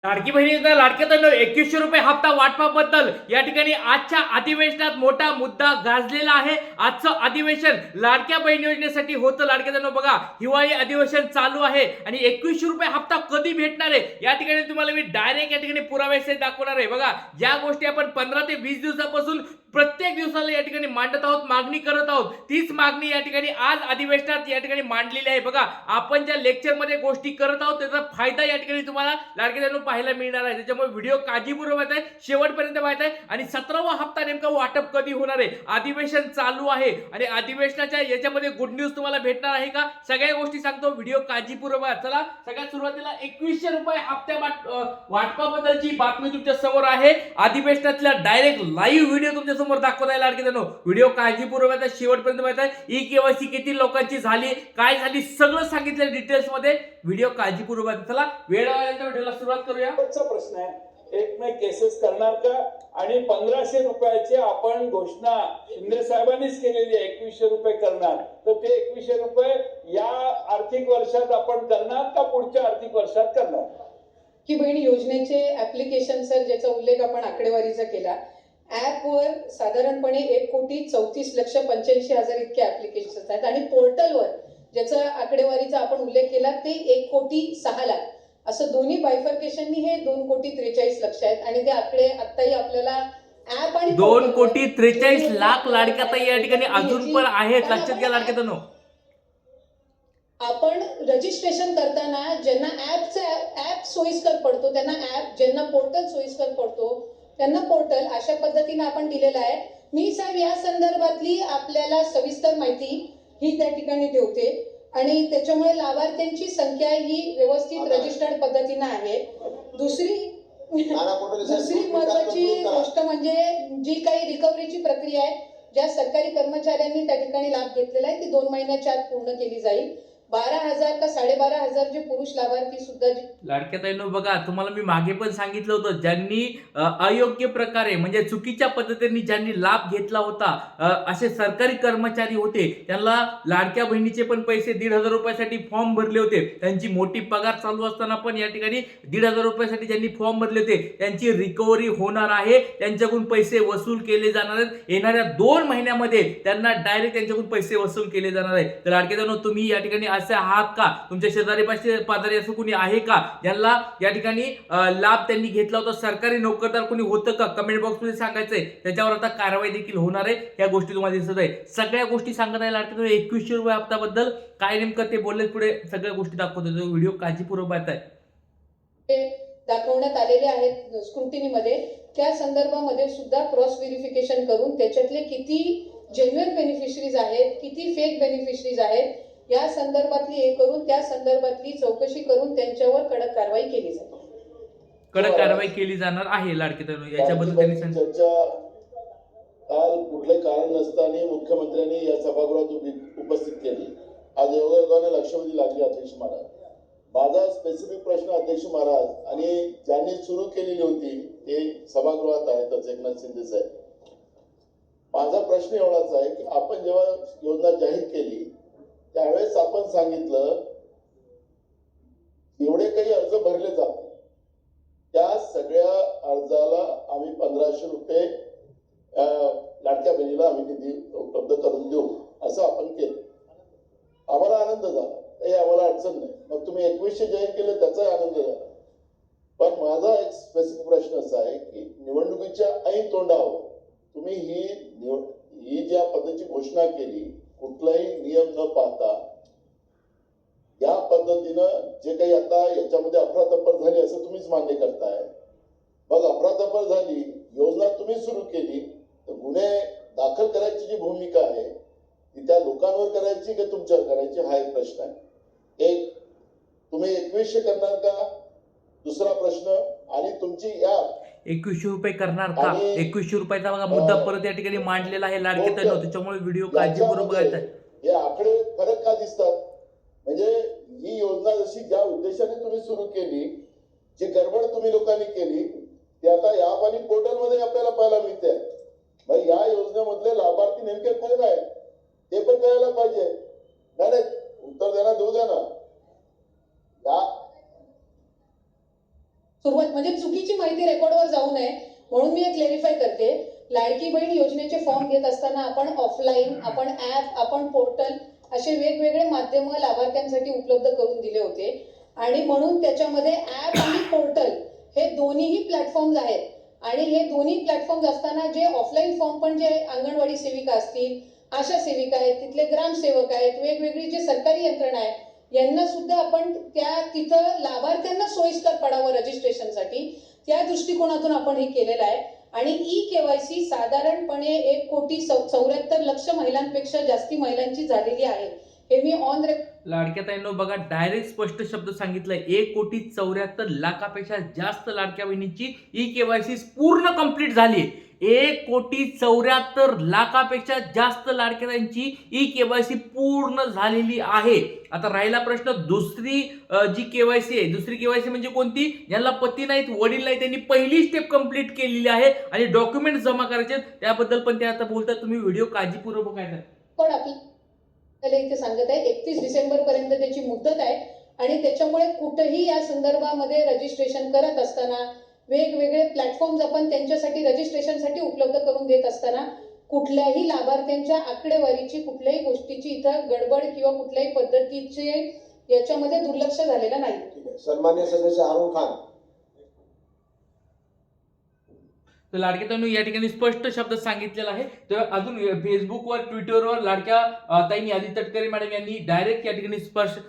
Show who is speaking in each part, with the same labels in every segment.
Speaker 1: लाडकी बहिणीचा लाडक्या तरुण 2100 रुपये हप्ता वाटपाबद्दल या ठिकाणी आजच्या अधिवेशनात मोठा मुद्दा गाजलेला आहे। आजचं अधिवेशन लाडक्या बहीण योजनेसाठी होतं। लाडक्या तरुण बघा, हिवाळी अधिवेशन चालू आहे आणि 2100 रुपये हप्ता कधी भेटणार आहे या ठिकाणी तुम्हाला मी डायरेक्ट या ठिकाणी पुराव्यासहित दाखवणार आहे। बघा, ज्या गोष्टी आपण 15 ते 20 दिवसापासून प्रत्येक दिवसाला या ठिकाणी मांडत आहोत, मागणी करत आहोत, तीच मागणी या ठिकाणी आज अधिवेशनात या ठिकाणी मांडलेली आहे। बघा, आपण ज्या लेक्चर मध्ये गोष्टी करत आहोत त्याचा फायदा या ठिकाणी तुम्हाला लाडक्या तरुण पाहायला मिळणार आहे। त्याच्यामुळे व्हिडिओ काळजीपूर्वक आहे, शेवटपर्यंत पाहायचा आहे। आणि 17वा हप्ता नेमका वाटप कधी होणार आहे, अधिवेशन चालू आहे आणि अधिवेशनाच्या याच्यामध्ये गुड न्यूज तुम्हाला भेटणार आहे का, सगळ्या गोष्टी सांगतो, व्हिडिओ काळजीपूर्वक आहे। चला, सगळ्यात सुरुवातीला 2100 रुपये हप्त्या वाटपाबद्दलची बातमी तुमच्या समोर आहे। अधिवेशनातला डायरेक्ट लाईव्ह व्हिडिओ तुमच्या समोर दाखवत आहे लाडके जण। व्हिडिओ काळजीपूर्वक शेवटपर्यंत पाहायचा आहे। ई केवायसी किती लोकांची झाली, काय झाली, सगळं सांगितलं डिटेल्स मध्ये। व्हिडिओ काळजीपूर्वक चला, वेळ आल्यानंतर व्हिडिओला सुरुवात करूया।
Speaker 2: प्रश्न आहे, एक मे केसेस करणार का? आणि 1500 रुपयाची आपण घोषणा शिंदे साहेबांनीच केलेली आहे, 2100 रुपये करणार, तर ते 2100 रुपये या आर्थिक वर्षात आपण करणार का पुढच्या आर्थिक वर्षात करणार?
Speaker 3: की बहिणी योजनेचे ऍप्लिकेशन सर, ज्याचा उल्लेख आपण आकडेवारीचा केला, ऍपवर साधारणपणे 1,34,85,000 इतके ऍप्लिकेशन्स आहेत आणि पोर्टलवर ज्याचा आकडेवारीचा आपण उल्लेख केला ते 1,06,00,000, असं दोन्ही बायफर्केशननी हे 2,43,00,000 आहेत। आणि ते आकडे आत्ताही आपल्याला ऍप आणि
Speaker 1: 2,43,00,000 लाडक्या ताई या ठिकाणी अजून पण आहेत, लक्षात घ्या लाडक्या तनो।
Speaker 3: आपण रजिस्ट्रेशन करताना ज्यांना ऍप सोयीस्कर पडतो त्यांना ऍप, ज्यांना पोर्टल सोयीस्कर पडतो त्यांना पोर्टल, अशा पद्धतीने आपण दिलेला आहे। मी साहेब या संदर्भातली आपल्याला सविस्तर माहिती ही त्या ठिकाणी ठेवते आणि त्याच्यामुळे लाभार्थ्यांची संख्या ही व्यवस्थित रजिस्टर्ड पद्धतीने आहे। दुसरी महत्वाची गोष्ट म्हणजे जी काही रिकव्हरीची प्रक्रिया आहे, ज्या सरकारी कर्मचाऱ्यांनी त्या ठिकाणी लाभ घेतलेला आहे ती 2 महिन्याच्या आत पूर्ण केली जाईल। 12,000 का 12,500 जे पुरुष लाभार्थी सुद्धा
Speaker 1: लाडक्या ताईंनो बघा, तुम्हाला मी मागे पण सांगितलं होतं, ज्यांनी अयोग्य प्रकारे म्हणजे चुकीच्या पद्धतीने ज्यांनी लाभ घेतला होता, असे सरकारी कर्मचारी होते, त्यांना लाडक्या बहिणीचे पण पैसे 1,500 रुपयासाठी फॉर्म भरले होते। त्यांची मोठी पगार चालू असताना पण या ठिकाणी 1,500 रुपयासाठी ज्यांनी फॉर्म भरले होते त्यांची रिकव्हरी होणार आहे, त्यांच्याकडून पैसे वसूल केले जाणार आहेत। येणाऱ्या 2 महिन्यामध्ये त्यांना डायरेक्ट त्यांच्याकडून पैसे वसूल केले जाणार आहे। तर लाडक्या ताईंनो, तुम्ही या ठिकाणी असे आहात का, तुमच्या शेजारी पाजारी असं कोणी आहे का ज्यांना या ठिकाणी लाभ त्यांनी घेतला होता, सरकारी नोकरदार कोणी होतं का, कमेंट बॉक्स मध्ये सांगायचंय। त्याच्यावर आता कारवाई देखील होणार आहे, या गोष्टी तुम्हाला दिसत आहे। सगळ्या गोष्टी सांगत आहे लाडक्या ताईंनो। 2100 रुपये हप्त्याबद्दल काय नेमकं ते बोलले, पुढे सगळ्या गोष्टी दाखवतो, व्हिडिओ काळजीपूर्वक पाहताय।
Speaker 3: दाखवण्यात आलेले आहेत स्क्रुटिनीमध्ये, त्या संदर्भामध्ये सुद्धा क्रॉस व्हेरिफिकेशन करून त्याच्यातले किती जेन्युइन बेनिफिशरीज आहेत, किती फेक बेनिफिशरीज आहेत, या संदर्भातली हे करून त्या संदर्भातली चौकशी करून त्यांच्यावर कडक कारवाई केली जाईल।
Speaker 1: कडक कारवाई केली जाणार आहे लाडके ताईंनो, याच्याबद्दल त्यांनी
Speaker 2: चर्चा काल कुठले कारण नसताना मुख्यमंत्र्यांनी या सभागृहात उपस्थित केली। आज योगायोगाने लक्षवेधी लागली अध्यक्ष महाराज। माझा स्पेसिफिक प्रश्न अध्यक्ष महाराज आणि ज्यांनी सुरू केलेली होती ते सभागृहात आहेतच, एकनाथ शिंदे साहेब। माझा प्रश्न एवढाच आहे की आपण जेव्हा योजना जाहीर केली त्यावेळेस आपण सांगितलं एवढे काही अर्ज भरले जातात, त्या सगळ्या अर्जाला आम्ही 1500 रुपये लाडक्या बहिणीला आम्ही निधी उपलब्ध करून देऊ, असं आपण केलं। आम्हाला आनंद झाला, काही आम्हाला अडचण नाही। मग तुम्ही 2100 जाहीर केलं त्याचाही आनंद झाला। पण माझा एक स्पेसिफिक प्रश्न असा आहे की निवडणुकीच्या ऐन तोंडावर तुम्ही ही ज्या पद्धतीची घोषणा केली, कुठलाही नियम न पाहता या पद्धतीनं जे काही आता याच्यामध्ये अफरातफर झाली असं तुम्हीच मान्य करताय। मग अफरातफर झाली, योजना तुम्ही सुरू केली, तर गुन्हे दाखल करायची जी भूमिका आहे ती त्या लोकांवर करायची की तुमच्यावर करायची, हा एक प्रश्न आहे। एक, तुम्ही 2100 करणार का, दुसरा प्रश्न, आणि तुमची या
Speaker 1: 2100 रुपये करणार का, 2100 रुपयाचा बघा मुद्दा परत या ठिकाणी मांडलेला आहे लाडके ताईंनो, त्याच्यामुळे व्हिडिओ काळजीपूर्वक बघायचा आहे।
Speaker 2: हे आकडे फरक का दिसतात? म्हणजे ही योजना जशी ज्या उद्देशाने तुम्ही सुरू केली, जी गडबड तुम्ही लोकांनी केली, ती आता या आणि पोर्टलमध्ये आपल्याला पाहायला मिळते। मग या योजनेमधले लाभार्थी नेमके कोण आहे ते पण कळायला पाहिजे। नाही, उत्तर देऊ द्या ना।
Speaker 3: सुरुवात म्हणजे चुकीची माहिती रेकॉर्डवर जाऊ नये म्हणून मी हे क्लेरिफाय करते. लाडकी बहीण योजनेचे फॉर्म घेत असताना आपण ऑफलाईन, आपण ऍप, आपण पोर्टल असे वेगवेगळे माध्यम लाभार्थ्यांसाठी उपलब्ध करून दिले होते आणि म्हणून त्याच्यामध्ये ऍप आणि पोर्टल हे दोन्हीही प्लॅटफॉर्म्स आहेत आणि हे दोन्ही प्लॅटफॉर्म्स असताना जे ऑफलाईन फॉर्म पण जे अंगणवाडी सेविका असतील, आशा सेविका आहेत, तिथले ग्रामसेवक आहेत, वेगवेगळी जे सरकारी यंत्रणा आहे यांना सुद्धा आपण तिथं लाभार्थ्यांना सोयीस्कर पडावं रजिस्ट्रेशनसाठी त्या दृष्टिकोनातून आपण हे केलेलं आहे. आणि ई-केवायसी साधारणपणे 1,74,00,000 महिलांपेक्षा जास्ती महिलांची झालेली आहे. हे मी ऑन
Speaker 1: लाडक्या ताईंनो बघा, डायरेक्ट स्पष्ट शब्द सांगितलंय, 1,74,00,000 जास्त लाडक्या बहिणीची ई-केवायसी पूर्ण कंप्लीट झाली. 1,74,00,000 जास्त लाडक्या ताईंची ई-केवायसी पूर्ण झालेली आहे. आता राहिला प्रश्न दुसरी जी केवायसी आहे, दुसरी केवायसी म्हणजे कोणती? ज्यांना पती नाहीत, वडील नाही, त्यांनी पहिली स्टेप कंप्लीट केलेली आहे आणि डॉक्युमेंट जमा करायचे त्याबद्दल पण ते आता बोलतात. तुम्ही व्हिडिओ काळजीपूर्वक बघायचा.
Speaker 3: पण आपल्याला इथे सांगत आहे 31 डिसेंबर पर्यंत त्याची मुदत आहे आणि त्याच्यामुळे कुठेही या संदर्भामध्ये रजिस्ट्रेशन करत असताना वेगवेगळे प्लॅटफॉर्म्स आपण त्यांच्यासाठी रजिस्ट्रेशनसाठी उपलब्ध करून देत असताना कुठल्याही लाभार्थ्यांच्या आकडेवारीची, कुठल्याही गोष्टीची इथं गडबड किंवा कुठल्याही पद्धतीचे याच्यामध्ये दुर्लक्ष झालेलं नाही.
Speaker 4: सन्मान्य सदस्य हारून खान.
Speaker 1: तर लाडक्या ताईंनो या ठिकाणी स्पष्ट शब्द सांगितलेला आहे. तर अजून फेसबुकवर, ट्विटरवर लाडक्या ताईंनी आदित्य तटकरे मॅडम यांनी डायरेक्ट या ठिकाणी स्पष्ट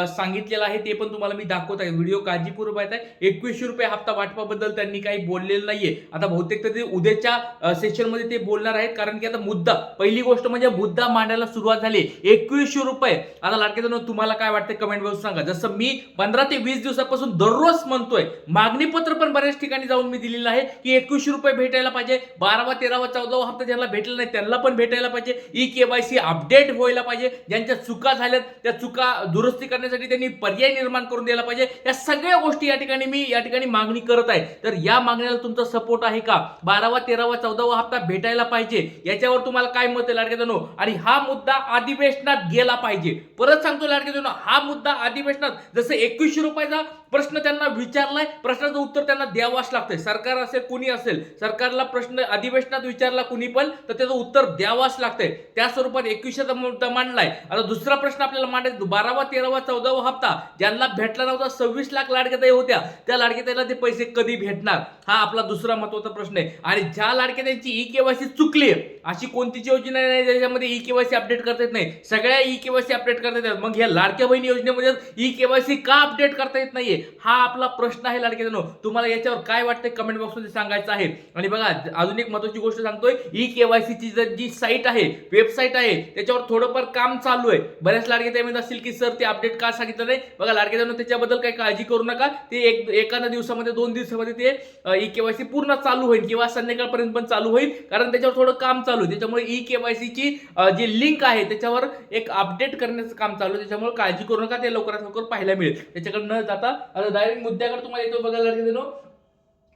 Speaker 1: सांगितलेलं आहे. ते पण तुम्हाला मी दाखवत आहे. व्हिडिओ काळजीपूर्वक पाहत आहे. 2100 रुपये हप्ता वाटपाबद्दल त्यांनी काही बोललेलं नाहीये. आता बहुतेक तर ते उद्याच्या सेशनमध्ये ते बोलणार आहेत, कारण की आता मुद्दा, पहिली गोष्ट म्हणजे मुद्दा मांडायला सुरुवात झाली. 2100 रुपये. आता लाडक्या ताईंनो तुम्हाला काय वाटतं कमेंट बॉक्स सांगा. जसं मी 15 ते 20 दिवसापासून दररोज म्हणतोय, मागणी पत्र पण बऱ्याच ठिकाणी जाऊन मी दिलेलं आहे की 2100 रुपये भेटायला पाहिजे. 12वा, 13वा, 14वा हप्ता ज्यांना भेटला नाही त्यांना पण भेटायला पाहिजे. ई-केवायसी अपडेट व्हायला पाहिजे. ज्यांच्या चुका झाल्यात त्या चुका दुरुस्ती करण्यासाठी त्यांनी पर्याय निर्माण करून द्यायला पाहिजे. या सगळ्या गोष्टी या ठिकाणी मी मागणी करत आहे. तर या मागणीला तुमचा सपोर्ट आहे का? 12वा, 13वा, 14वा हप्ता भेटायला पाहिजे. याच्यावर तुम्हाला काय मत आहे लाडक्या ताईंनो? आणि हा मुद्दा अधिवेशनात गेला पाहिजे. परत सांगतो लाडक्या ताईंनो, हा मुद्दा अधिवेशनात, जसं 2100 रुपयाचा प्रश्न त्यांना विचारलाय, प्रश्नाचं उत्तर त्यांना द्यावाच लागतंय. सरकार असेल, कुणी असेल, सरकारला प्रश्न अधिवेशनात विचारला कुणी पण, तर त्याचं उत्तर द्यावाच लागतंय. त्या स्वरूपात 2100चा मुद्दा मांडलाय. आता दुसरा प्रश्न आपल्याला मांडायचा, 12वा, 13वा, 14वा हप्ता ज्यांना भेटला नव्हता, 26 लाख लाडक्या ताई होत्या, त्या लाडक्या ताईला ते पैसे कधी भेटणार? हा आपला दुसरा महत्त्वाचा प्रश्न आहे. आणि ज्या लाडक्या ताईंची ई-केवायसी चुकली, अशी कोणतीच योजना नाही ज्याच्यामध्ये ई-केवायसी अपडेट करता येत नाही. सगळ्या ई-केवायसी अपडेट करता येतात. मग या लाडक्या बहिणी योजनेमध्ये ई-केवायसी का अपडेट करता येत नाहीये? हा आपला प्रश्न आहे लाडक्या ताईंनो. तुम्हाला याच्यावर काय वाटतंय कमेंट बॉक्समध्ये सांगायचं आहे. आणि बघा, अजून एक महत्त्वाची गोष्ट सांगतोय, ई-केवायसीची जी साईट आहे, वेबसाईट आहे, त्याच्यावर थोडंफार काम चालू आहे. बऱ्याच लाडक्या ताई म्हणत असतील की सर ते अपडेट का सांगितलं नाही? बघा लाडक्या ताईंनो, त्याच्याबद्दल काही काळजी करू नका. ते एखाद्या दिवसामध्ये, 2 दिवसामध्ये ते ई-केवायसी पूर्ण चालू होईल किंवा संध्याकाळपर्यंत पण चालू होईल, कारण त्याच्यावर थोडं काम चालू आहे. त्याच्यामुळे ई-केवायसीची जी लिंक आहे त्याच्यावर एक अपडेट करण्याचं काम चालू आहे. त्याच्यामुळे काळजी करू नका, ते लवकरात लवकर पाहायला मिळेल. त्याच्याकडे न जाता डायरेक्ट मुद्द्याकडे तुम्हाला येतो. बघा लाडक्या ताईंनो,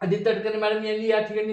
Speaker 1: आदित्य तटकरे मॅडम यांनी या ठिकाणी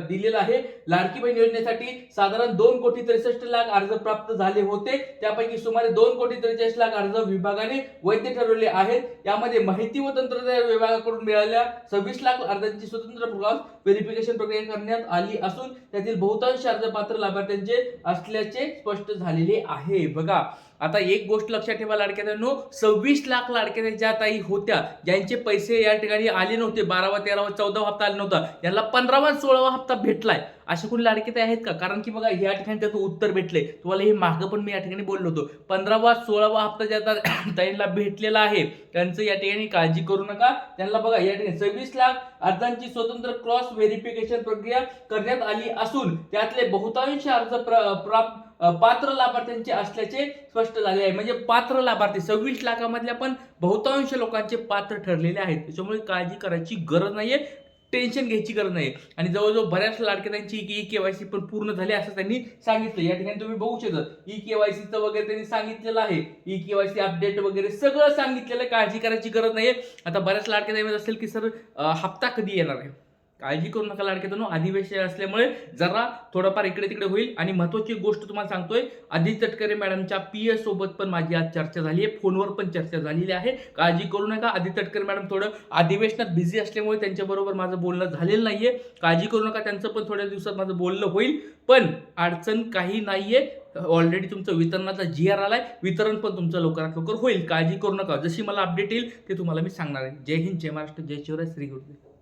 Speaker 1: दिलेलं आहे. लाडकी बहीण योजनेसाठी साधारण 2,63,00,000 अर्ज प्राप्त झाले होते. त्यापैकी सुमारे 2,43,00,000 अर्ज विभागाने वैध ठरवले आहेत. यामध्ये माहिती व तंत्रज्ञान विभागाकडून मिळालेल्या 26 लाख अर्जांची स्वतंत्र क्रॉस व्हेरिफिकेशन प्रक्रिया करण्यात आली असून त्यातील बहुतांश अर्ज पात्र लाभार्थ्यांचे असल्याचे स्पष्ट झालेले आहे. बघा, आता एक गोष्ट लक्षात ठेवा लाडक्या ताईंनो, 26 लाख लाडक्या ताई ज्या ताई होत्या, ज्यांचे पैसे या ठिकाणी आले नव्हते, 12वा, 13वा, 14वा हप्ता आला नव्हता, यांना 15वा, 16वा हप्ता भेटलाय. असे कोणी लाडके ताई आहेत का? कारण की बघा, या ठिकाणी त्याचं उत्तर भेटले. तुम्हाला हे मागं पण मी या ठिकाणी बोललो होतो. 15वा, 16वा हप्ता ज्या ताईंना भेटलेला आहे त्यांचं या ठिकाणी काळजी करू नका. त्यांना बघा, या ठिकाणी 26 लाख अर्जांची स्वतंत्र क्रॉस व्हेरिफिकेशन प्रक्रिया करण्यात आली असून त्यातले बहुतांश अर्ज पात्र लाभार्थ्यांचे असल्याचे स्पष्ट झाले आहे. म्हणजे पात्र लाभार्थी 26 लाखामधल्या पण बहुतांश लोकांचे पात्र ठरलेले आहेत. त्याच्यामुळे काळजी करायची गरज नाहीये, टेन्शन घ्यायची गरज नाही. आणि जवळजवळ बऱ्याच लाडक्यांची ई-केवायसी पण पूर्ण झाली असं त्यांनी सांगितलं. या ठिकाणी तुम्ही बघू शकता, ई-केवायसीचं वगैरे त्यांनी सांगितलेलं आहे. ई-केवायसी अपडेट वगैरे सगळं सांगितलेलं आहे. काळजी करायची गरज नाहीये. आता बऱ्याच लाडक्या म्हणत असेल की सर हप्ता कधी येणार आहे? काळजी करू नका लाडक्यातून, अधिवेशन असल्यामुळे जरा थोडंफार इकडे तिकडे होईल. आणि महत्त्वाची गोष्ट तुम्हाला सांगतोय, आदित्य तटकरे मॅडमच्या PS सोबत पण माझी आज चर्चा झाली आहे, फोनवर पण चर्चा झालेली आहे. काळजी करू नका. आदित्य तटकरे मॅडम थोडं अधिवेशनात बिझी असल्यामुळे त्यांच्याबरोबर माझं बोलणं झालेलं नाहीये. काळजी करू नका, त्यांचं पण थोड्या दिवसात माझं बोलणं होईल. पण अडचण काही नाहीये. ऑलरेडी तुमचं वितरणाचा GR आलाय, वितरण पण तुमचं लवकरात लवकर होईल. काळजी करू नका. जशी मला अपडेट येईल ते तुम्हाला मी सांगणार आहे. जय हिंद, जय महाराष्ट्र, जय शिवराय, श्री गुरुदेव.